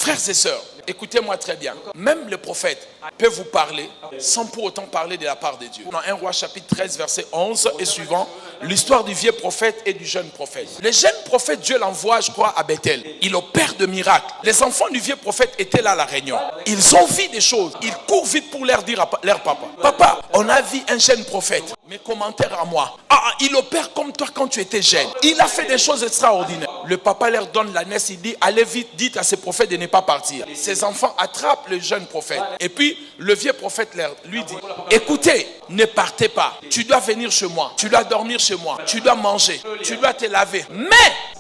Frères et sœurs, écoutez-moi très bien. Même le prophète peut vous parler sans pour autant parler de la part de Dieu. Dans 1 Roi chapitre 13 verset 11 et suivant, l'histoire du vieux prophète et du jeune prophète. Le jeune prophète, Dieu l'envoie, je crois, à Bethel. Il opère de miracles. Les enfants du vieux prophète étaient là à la réunion. Ils ont vu des choses. Ils courent vite pour leur dire à leur papa. Papa, on a vu un jeune prophète. Mes commentaires à moi. Il opère comme toi quand tu étais jeune. Il a fait des choses extraordinaires. Le papa leur donne la naisse. Il dit, allez vite, dites à ces prophètes de ne pas partir. Ces enfants attrapent le jeune prophète. Et puis, le vieux prophète lui dit, écoutez, ne partez pas. Tu dois venir chez moi. Tu dois dormir chez moi. Tu dois manger. Tu dois te laver. Mais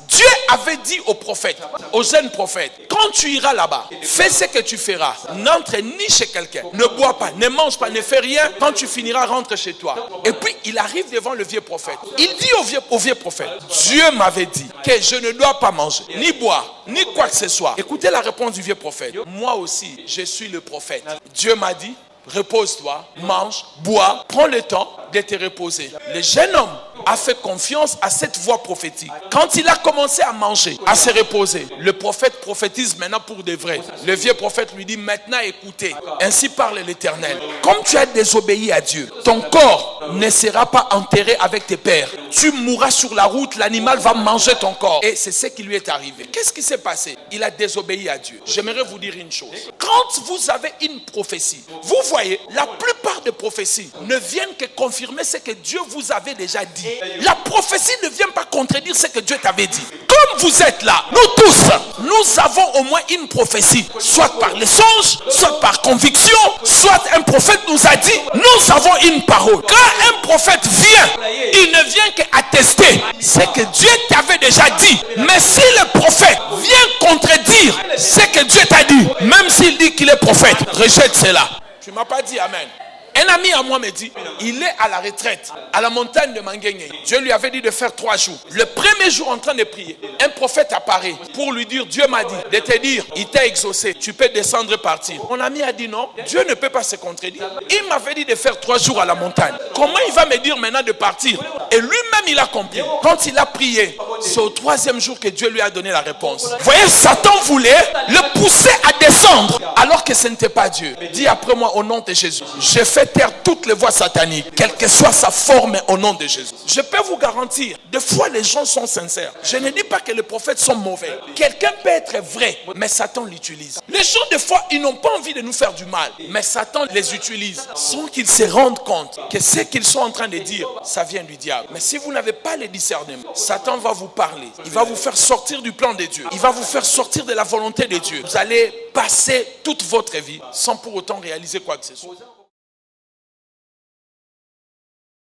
Dieu avait dit au prophète, au jeune prophète, quand tu iras là-bas, fais ce que tu feras. N'entre ni chez quelqu'un, ne bois pas, ne mange pas, ne fais rien. Quand tu finiras, rentre chez toi. Et puis, il arrive devant le vieux prophète. Il dit au vieux prophète, Dieu m'avait dit que je ne dois pas manger, ni boire, ni quoi que ce soit. Écoutez la réponse du vieux prophète. Moi aussi, je suis le prophète. Dieu m'a dit, repose-toi, mange, bois, prends le temps de te reposer. Le jeune homme a fait confiance à cette voix prophétique. Quand il a commencé à manger, à se reposer, le prophète prophétise maintenant pour de vrai. Le vieux prophète lui dit, maintenant écoutez, ainsi parle l'Éternel. Comme tu as désobéi à Dieu, ton corps ne sera pas enterré avec tes pères. Tu mourras sur la route, l'animal va manger ton corps. Et c'est ce qui lui est arrivé. Qu'est-ce qui s'est passé? Il a désobéi à Dieu. J'aimerais vous dire une chose. Quand vous avez une prophétie, vous voyez, la plupart des prophéties ne viennent que confirmer ce que Dieu vous avait déjà dit. La prophétie ne vient pas contredire ce que Dieu t'avait dit. Comme vous êtes là, nous tous, nous avons au moins une prophétie. Soit par les songes, soit par conviction, soit un prophète nous a dit, nous avons une parole. Quand un prophète vient, il ne vient qu'attester ce que Dieu t'avait déjà dit. Mais si le prophète vient contredire ce que Dieu t'a dit, même s'il dit qu'il est prophète, rejette cela. Tu ne m'as pas dit amen. Un ami à moi me dit, il est à la retraite, à la montagne de Manguéné. Dieu lui avait dit de faire 3 jours. Le premier jour en train de prier, un prophète apparaît pour lui dire, Dieu m'a dit de te dire, il t'a exaucé, tu peux descendre et partir. Mon ami a dit non, Dieu ne peut pas se contredire. Il m'avait dit de faire 3 jours à la montagne. Comment il va me dire maintenant de partir? Et lui-même il a compris. Quand il a prié, c'est au 3e jour que Dieu lui a donné la réponse. Vous voyez, Satan voulait le pousser à descendre, alors que ce n'était pas Dieu. Dis après moi au nom de Jésus, j'ai fait taire toutes les voix sataniques, quelle que soit sa forme, au nom de Jésus. Je peux vous garantir, des fois les gens sont sincères. Je ne dis pas que les prophètes sont mauvais. Quelqu'un peut être vrai, mais Satan l'utilise. Les gens des fois, ils n'ont pas envie de nous faire du mal, mais Satan les utilise sans qu'ils se rendent compte que ce qu'ils sont en train de dire, ça vient du diable. Mais si vous n'avez pas le discernement, Satan va vous parler. Il va vous faire sortir du plan de Dieu. Il va vous faire sortir de la volonté de Dieu. Vous allez passer toute votre vie sans pour autant réaliser quoi que ce soit.